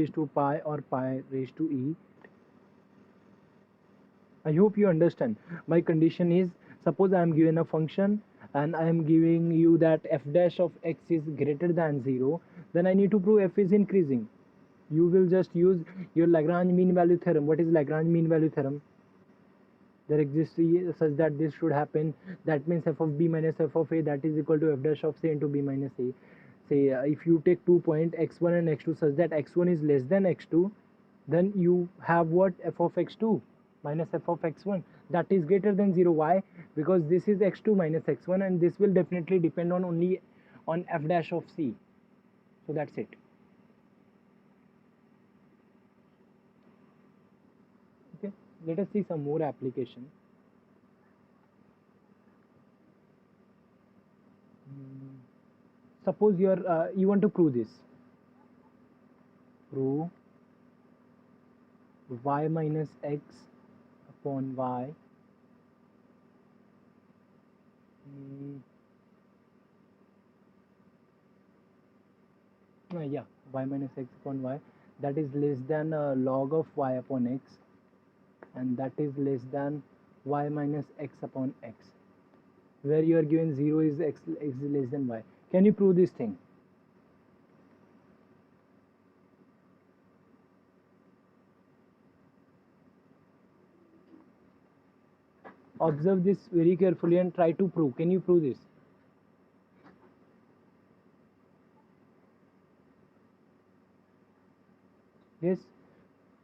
raised to pi or pi raised to e. I hope you understand. My condition is, suppose I am given a function and I am giving you that f dash of x is greater than 0, then I need to prove f is increasing. You will just use your Lagrange mean value theorem. What is Lagrange mean value theorem? There exists such that this should happen. That means f of b minus f of a, that is equal to f dash of c into b minus a. Say if you take 2 point x1 and x2 such that x1 is less than x2, then you have what? F of x2 minus f of x1, that is greater than 0. Why? Because this is x2 minus x1 and this will definitely depend on only on f dash of c. So that's it. Okay, let us see some more application. Suppose you want to prove this. Prove y minus x upon y yeah, y minus x upon y, that is less than log of y upon x, and that is less than y minus x upon x, where you are given 0 is x is less than y. Can you prove this thing? Observe this very carefully and try to prove. Can you prove this? Yes.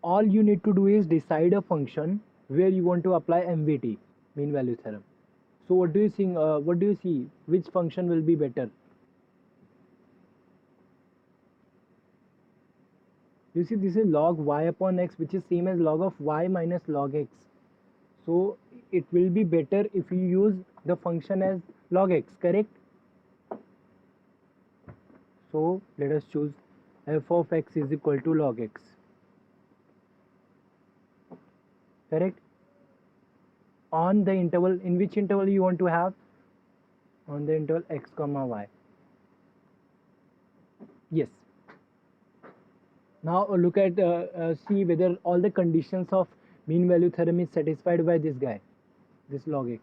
All you need to do is decide a function where you want to apply MVT, mean value theorem. So what do you think? What do you see? Which function will be better? You see, this is log y upon x, which is same as log of y minus log x. So it will be better if you use the function as log x, correct? So let us choose f of x is equal to log x, correct? On the interval, in which interval you want to have? On the interval x comma y. Yes. Now look at see whether all the conditions of mean value theorem is satisfied by this guy, this log x.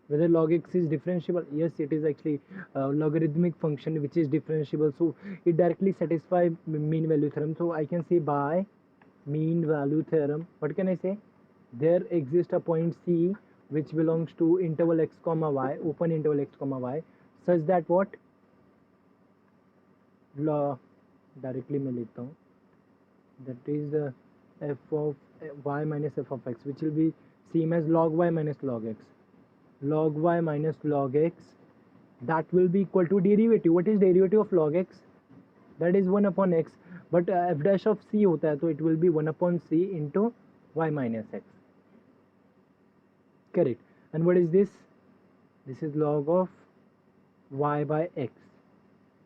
Whether log x is differentiable? Yes, it is actually a logarithmic function which is differentiable, so it directly satisfies mean value theorem. So I can say by mean value theorem, what can I say? There exists a point C which belongs to interval x comma y, open interval x comma y, such that what? Directly मैं लेता हूँ, that is f of y minus f of x, which will be same as log y minus log x. Log y minus log x, that will be equal to derivative. What is derivative of log x? That is 1 upon x, but f dash of c होता है, so it will be 1 upon c into y minus x, correct? And what is this? This is log of y by x,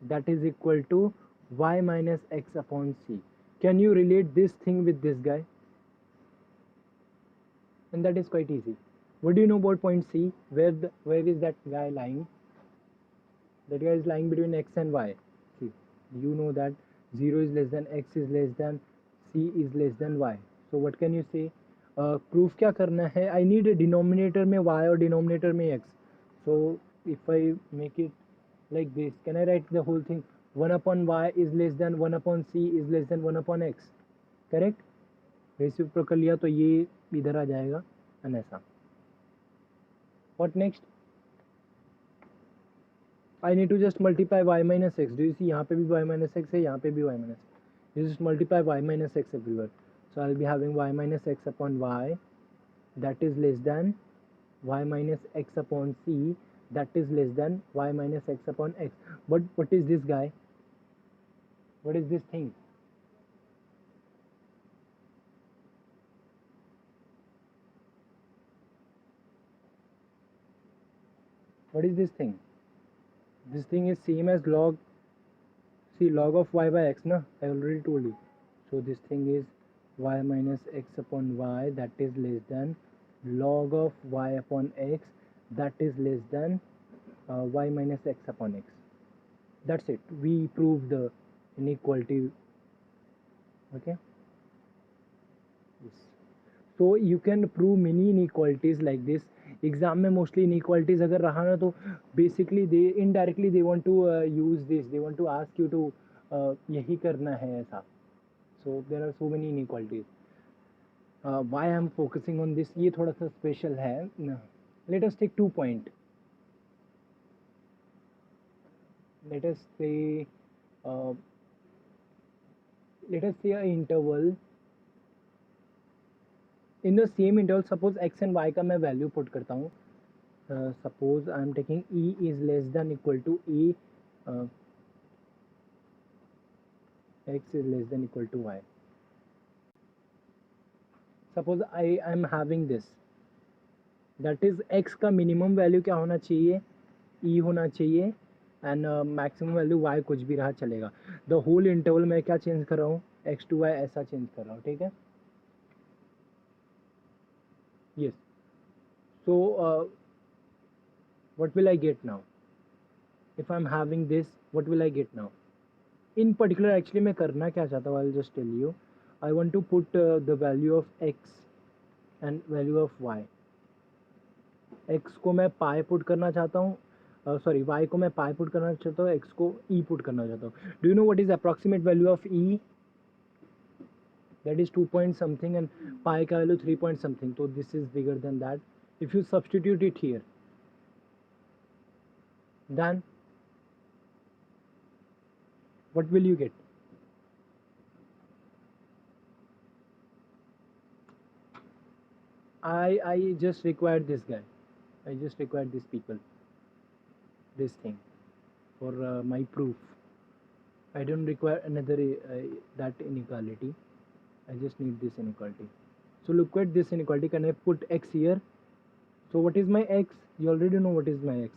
that is equal to y minus x upon c. Can you relate this thing with this guy? And that is quite easy. What do you know about point C? Where is that guy lying? That guy is lying between x and y. See, you know that 0 is less than x is less than c is less than y. So what can you say? Proof क्या करना है? I need a denominator में y और denominator में x. So if I make it like this, can I write the whole thing? 1 upon y is less than 1 upon c is less than 1 upon x, correct? Reciprocal कर लिया तो ये इधर आ जाएगा and ऐसा. What next? I need to just multiply y minus x. Do you see? यहाँ पे भी y minus x है, यहाँ पे भी y minus x. You just multiply y minus x everywhere. So I'll be having y minus x upon y, that is less than y minus x upon c, that is less than y minus x upon x. But what is this guy? What is this thing? What is this thing? This thing is same as log, see, log of y by x, na? I already told you. So this thing is y minus x upon y, that is less than log of y upon x, that is less than y minus x upon x. That's it. We proved the inequality Okay. Yes. So you can prove many inequalities like this. Exam में mostly inequalities अगर रहा ना तो basically they indirectly they want to use this, they want to ask you to यही करना है ऐसा. So there are so many inequalities. Why I am focusing on this, ये थोड़ा सा स्पेशल है. Let us take 2 point. Let us say uh, let us say a interval. In the same interval, suppose x and y का मैं value put करता हूँ. Suppose I am taking e is less than equal to a, x is less than equal to y. Suppose I am having this, that is x का minimum value क्या होना चाहिए, e होना चाहिए, and maximum value y कुछ भी रहा चलेगा. द होल इंटरवल मैं क्या चेंज कर रहा हूँ, x to y ऐसा चेंज कर रहा हूँ. ठीक है. Yes. So what will I get now? If I'm having this, what will I get now? In particular, actually मैं करना क्या चाहता हूँ, I'll just tell you. I want to put the value of x and value of y. x को मैं पाई put करना चाहता हूँ, सॉरी y को मैं पाई पुट करना चाहता हूँ, x को e पुट करना चाहता हूँ. Do you know what is approximate value of e? That is 2 point something and pi का value 3 point something. So this is bigger than that. If you substitute it here, then what will you get? I just required this guy. I just required these people, this thing for my proof. I don't require another that inequality. I just need this inequality. So look at this inequality. Can I put x here? So what is my x? You already know what is my x.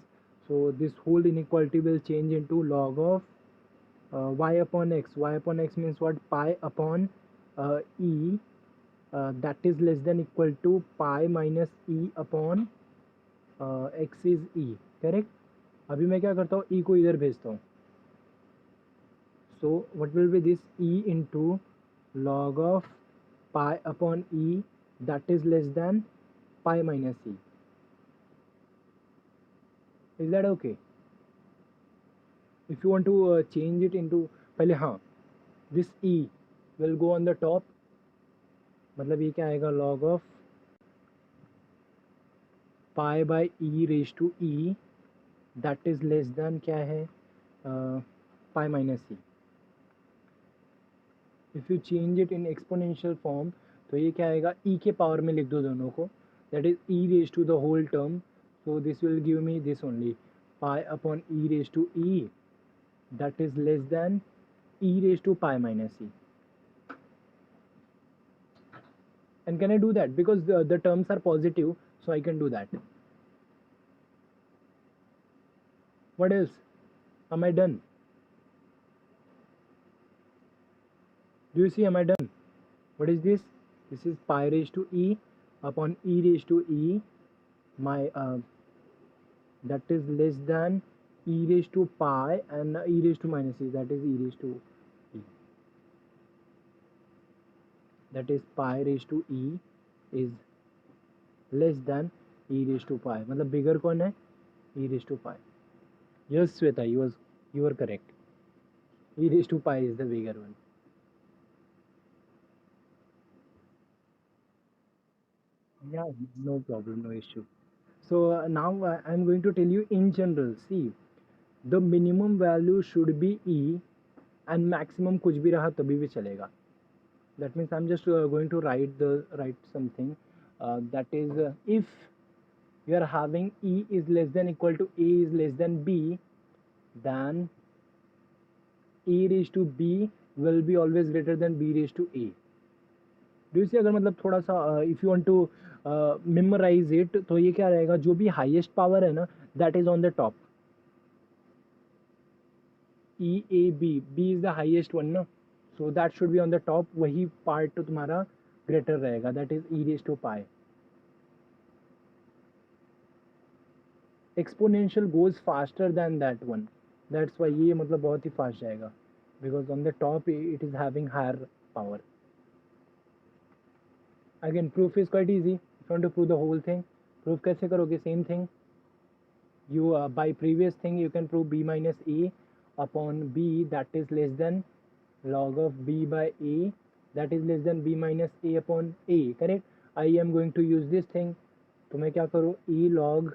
So this whole inequality will change into log of y upon x. Y upon x means what? Pi upon e. That is less than equal to pi minus e upon x is e. Correct. अभी मैं क्या करता हूँ, e को इधर भेजता हूँ. So what will be this? E into log of pi upon e, that is less than pi minus e. Is that okay? If you want to change it into, पहले हाँ, this e will go on the top. मतलब ये क्या आएगा, log of pi by e raised to e, that is less than क्या है, pi minus e. If you change it in exponential form, तो ये क्या आएगा, e के पावर में लिख दो दोनों को, that is e raised to the whole term. So this will give me this only, pi upon e raised to e, that is less than e raised to pi minus e. And can I do that? Because the terms are positive, so I can do that. What else? Am I done? Do you see, am I done? What is this? This is pi raised to e upon e raised to e, my that is less than e raised to pi and e raised to minus e, that is e raised to e. That is pi raised to e is less than e raised to pi. मतलब bigger कौन है? E raised to pi. Yes, Sweta, you were correct. E raised to pi is the bigger one. Yeah, no problem, no issue. So now I'm going to tell you in general. See, the minimum value should be e and maximum कुछ भी रहा तभी भी चलेगा. That means I'm just going to write something that is if you are having e is less than equal to a is less than b, then a raised to b will be always greater than b raised to a. Do you see? अगर मतलब थोड़ा सा if you want to memorize it, तो ये क्या रहेगा, जो भी highest power है ना, that is on the top. E A B, B is the highest one ना, so that should be on the top. वही part तो तुम्हारा greater रहेगा, that is e raised to pi. Exponential goes faster than that one. That's why ये मतलब बहुत ही fast जाएगा, because on the top it is having higher power. Again, proof is quite easy. If you want to prove the whole thing, proof कैसे करोगे? Same thing. You by previous thing you can prove b minus a upon b, that is less than log of b by a, that is less than b minus a upon a. Correct? I am going to use this thing. तो मैं क्या करूँ? a log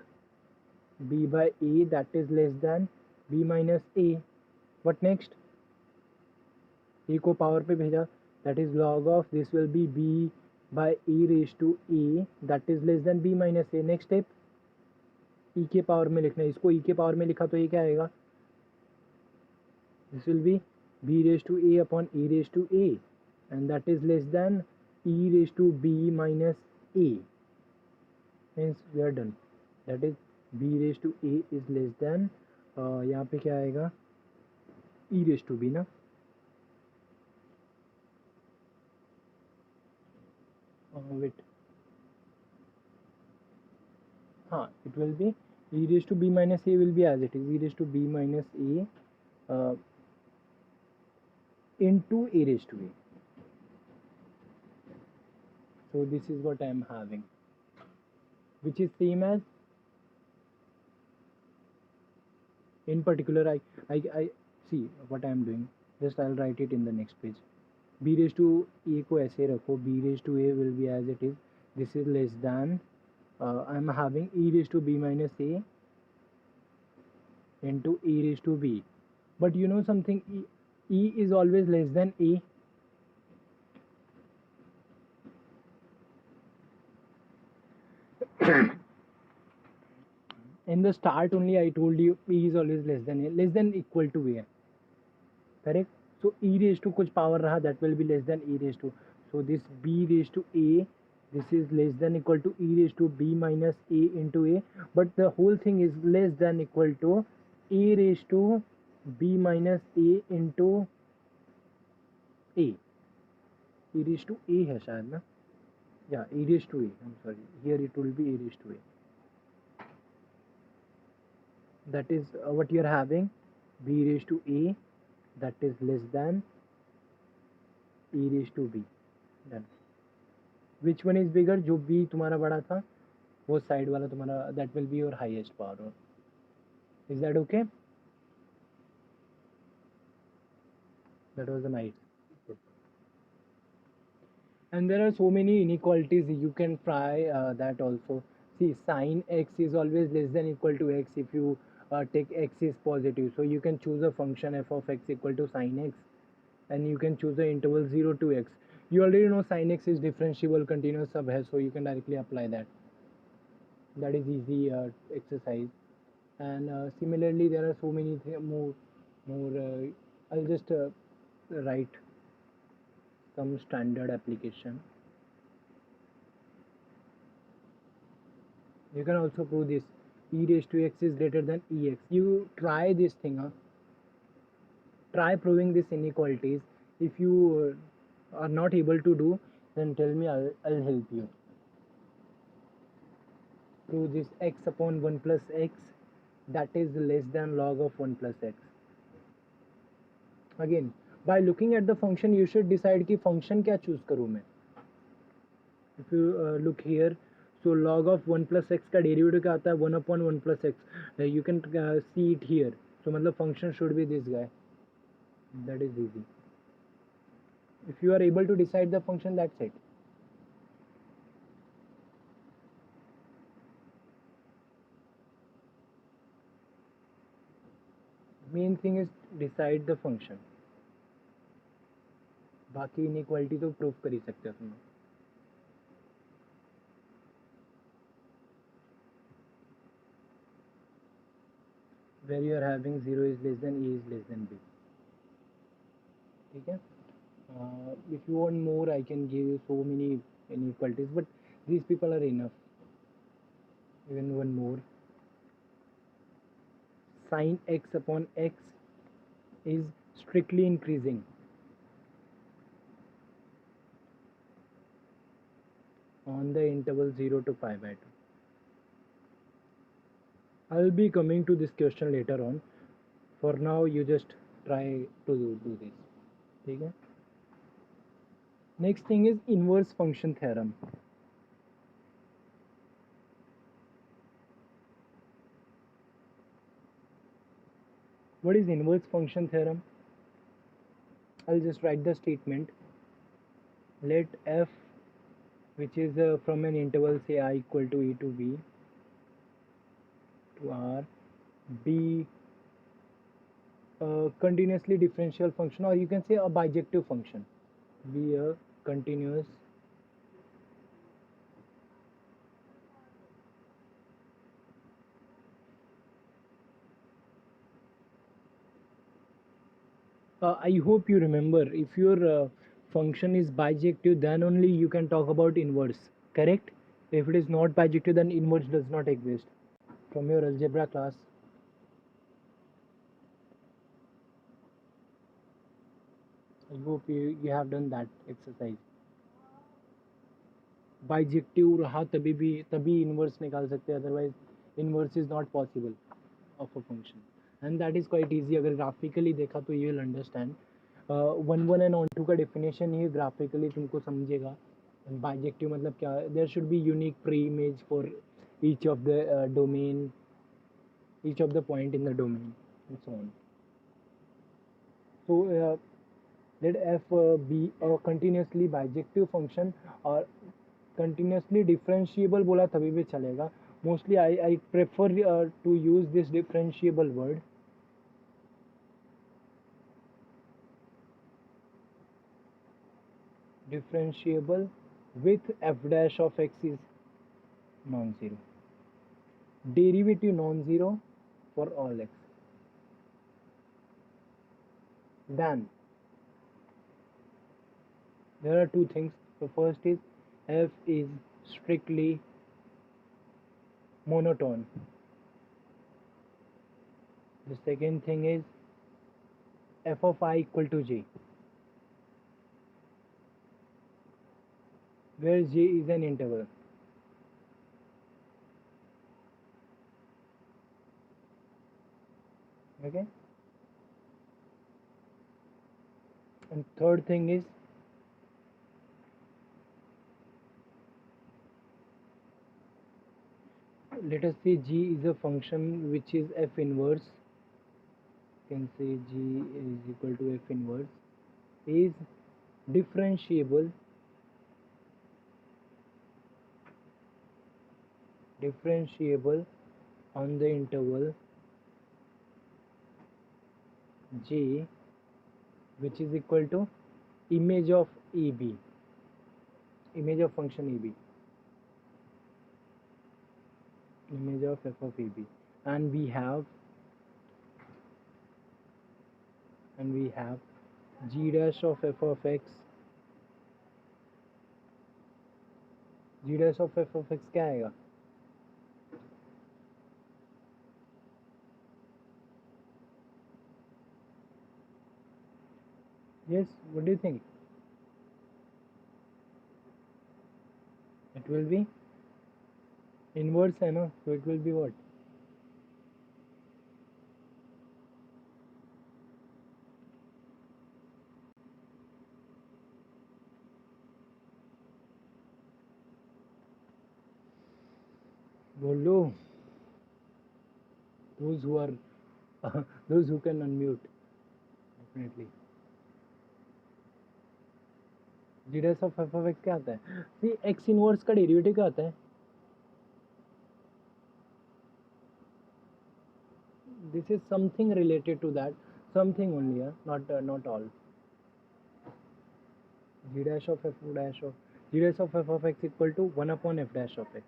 b by a, that is less than b minus a. What next? a को power पे भेजा, that is log of this will be b by e raised to a, that is less than b minus a. next step, e के power में लिखना है. इसको e के power में लिखा तो ये क्या आएगा? this will be b raised to a upon e raised to a, and that is less than e raised to b minus a. Hence we are done. That is b raised to a is less than यहाँ पे क्या आएगा? e raised to b ना. Wait, हाँ, it will be e raised to b minus a will be as it is, e raised to b minus a into a raised to a. So this is what I am having, which is same as, in particular I see what I am doing. Just I'll write it in the next page. b raised to a को ऐसे रखो, b raised to a will be as it is. This is less than I am having e raised to b minus a into e raised to b. But you know something, e is always less than a. In the start only I told you e is always less than a, less than equal to a. Correct? So e raised to कुछ power रहा, that will be less than e raised to. So this b raised to a, this is less than equal to e raised to b minus a into a, but the whole thing is less than equal to a raised to b minus a into a. e raised to a है शायद ना? Yeah, e raised to a. I'm sorry. Here it will be e raised to a. That is what you are having. b raised to a, that is less than e raised to b. Done. Which one is bigger? जो b तुम्हारा बड़ा था, वो side वाला तुम्हारा, that will be your highest power. Is that okay? That was a nice. And there are so many inequalities, you can try that also. See, sine x is always less than equal to x if you take x is positive. So you can choose a function f of x equal to sine x, and you can choose the interval 0 to x. You already know sine x is differentiable continuous sub है, so you can directly apply that. That is easy exercise. And similarly there are so many more I'll just write some standard application. You can also prove this, e raised to x is greater than ex. You try this thing, try proving this inequalities. If you are not able to do, then tell me, I'll help you. Prove this x upon 1 plus x, that is less than log of 1 plus x. Again, by looking at the function you should decide कि function क्या choose करूँ मैं. If you look here, so log of 1 plus x का derivative क्या आता है? 1 upon 1 plus x. You can see it here. So मतलब function should be this guy. That is easy. If you are able to decide the function, that's it. Main thing is decide the function. बाकी inequality तो prove कर ही सकते हो तुम. Where you are having 0 is less than a is less than b. ठीक है? If you want more, I can give you so many inequalities, but these people are enough. Even one more. Sin x upon x is strictly increasing on the interval 0 to pi by 2. I'll be coming to this question later on. For now, you just try to do this. ठीक है? Next thing is inverse function theorem. What is inverse function theorem? I'll just write the statement. Let f, which is from an interval say I equal to e to b to r, be a continuously differential function, or you can say a bijective function. Be a continuous I hope you remember, if your function is bijective, then only you can talk about inverse, correct? If it is not bijective, then inverse does not exist. From your algebra class, I hope you have done that exercise. Bijective रहा तभी inverse निकाल सकते हैं, otherwise inverse is not possible of a function, and that is quite easy. अगर graphically देखा तो you will understand. 1 and 2 का definition ही graphically तुमको समझेगा. Bijective मतलब क्या? There should be unique pre-image for each of the domain, each of the point in the domain, and so on. So let f be a continuously bijective function, or continuously differentiable बोला तभी भी चलेगा. Mostly I prefer to use this differentiable word. Differentiable with f dash of x is non-zero. Derivative non-zero for all x. Then there are two things. The first is f is strictly monotone. The second thing is f of I equal to j, where j is an interval. Okay. And third thing is let us say g is a function which is f inverse. You can say g is equal to f inverse is differentiable on the interval j, which is equal to image of EB, image of function EB, image of f of EB, and we have g dash of f of x. g dash of f of x क्या आएगा? Yes, what do you think? It will be inverse है ना, so it will be what? बोलो, those who are those who can unmute, definitely. g dash of f of x क्या आता है? See, x inverse का derivative क्या आता है? This is something related to that, something only, not all. G dash of f of x equal to 1 upon f dash of x.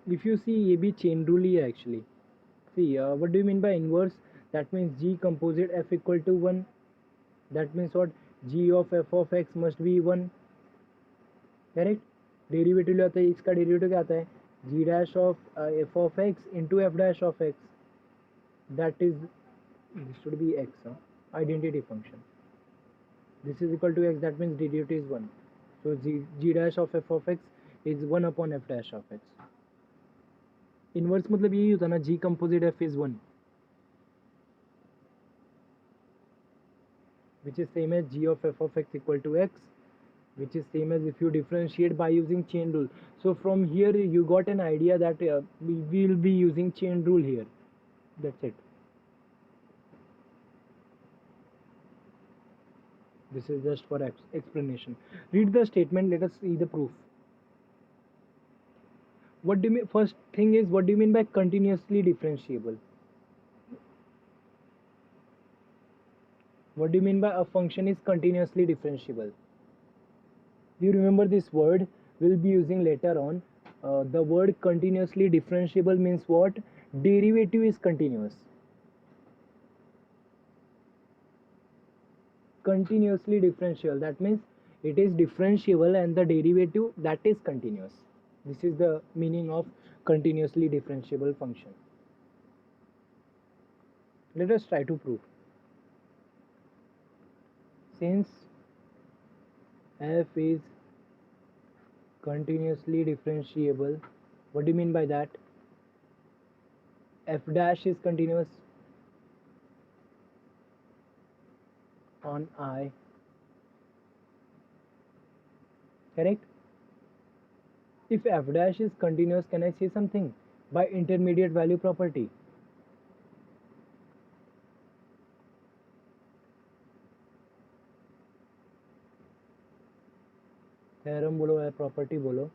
If you see, ये भी chain rule ही है actually. See, what do you mean by inverse? That means g composite f equal to 1. That means what? G of f of x must be 1. Correct? Derivative आता है, इसका derivative क्या आता है? G dash of f of x into f dash of x. That is, this should be x, identity function. This is equal to x, that means derivative is 1. So g dash of f of x is 1 upon f dash of x. Inverse मतलब यही होता ना, g composite f is 1, which is same as g of f of x equal to x, which is same as if you differentiate by using chain rule. So from here you got an idea that we will be using chain rule here. That's it. This is just for explanation. Read the statement, let us see the proof. What do you mean? First thing is, what do you mean by continuously differentiable? What do you mean by a function is continuously differentiable? You remember this word we'll be using later on. The word continuously differentiable means what? Derivative is continuous. Continuously differentiable, that means it is differentiable and the derivative that is continuous. This is the meaning of continuously differentiable function. Let us try to prove. Since f is continuously differentiable, what do you mean by that? F dash is continuous on I, correct? If f dash is continuous, can I say something? By intermediate value property. Theorem बोलो या property बोलो.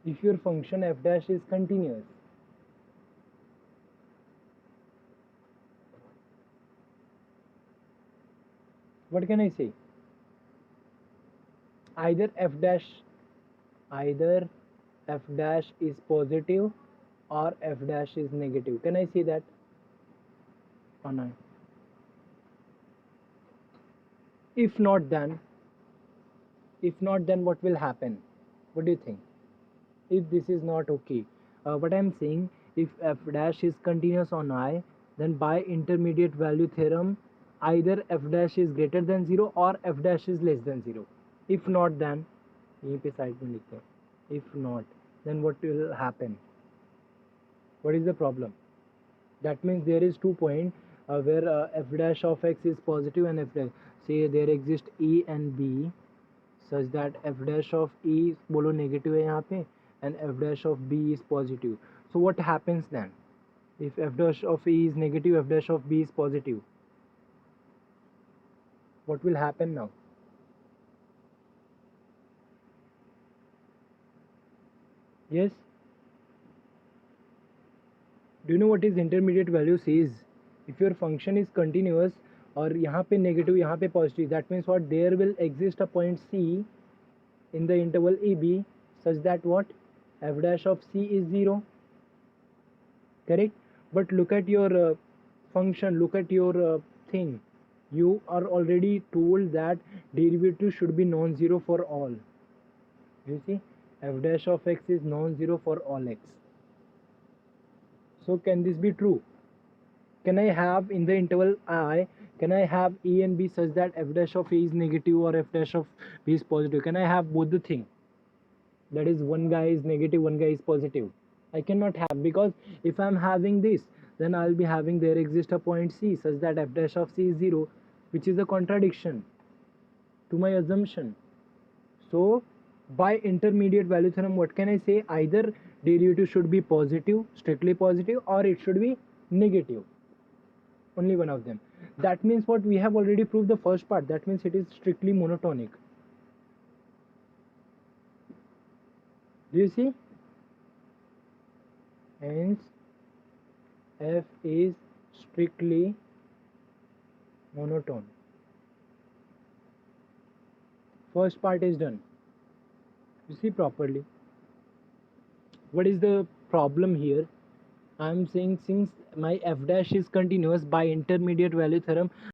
If your function f dash is continuous, what can I say? Either f dash is positive or f dash is negative. Can I say that or not? If not, then what will happen? What do you think? If this is not okay, what I'm saying, if f dash is continuous on I, then by intermediate value theorem, either f dash is greater than 0 or f dash is less than 0. If not, then यहीं पे side में लिखते हैं. If not, then what will happen? What is the problem? That means there is 2 points where f dash of x is positive and f dash. Say there exist E and B such that f dash of E बोलो negative है यहाँ पे and f dash of B is positive. So what happens then? If f dash of E is negative, f dash of B is positive, what will happen now? Yes? Do you know what is intermediate value says? If your function is continuous और यहाँ पे negative यहाँ पे positive, that means what? There will exist a point C in the interval EB such that what? F dash of C is 0. Correct? But look at your function, look at your thing. You are already told that derivative should be non-zero for all. You see, f dash of x is non-zero for all x. So can this be true? Can I have in the interval I, can I have A and B such that f dash of A is negative or f dash of B is positive? Can I have both the thing? That is, one guy is negative, one guy is positive. I cannot have, because if I am having this, then I will be having there exist a point C such that f dash of C is 0, which is a contradiction to my assumption. So by intermediate value theorem, what can I say? Either derivative should be positive, strictly positive, or it should be negative. Only one of them. That means what? We have already proved the first part. That means it is strictly monotonic. Do you see? Hence f is strictly monotone. First part is done. You see properly. What is the problem here? I am saying since my f dash is continuous, by intermediate value theorem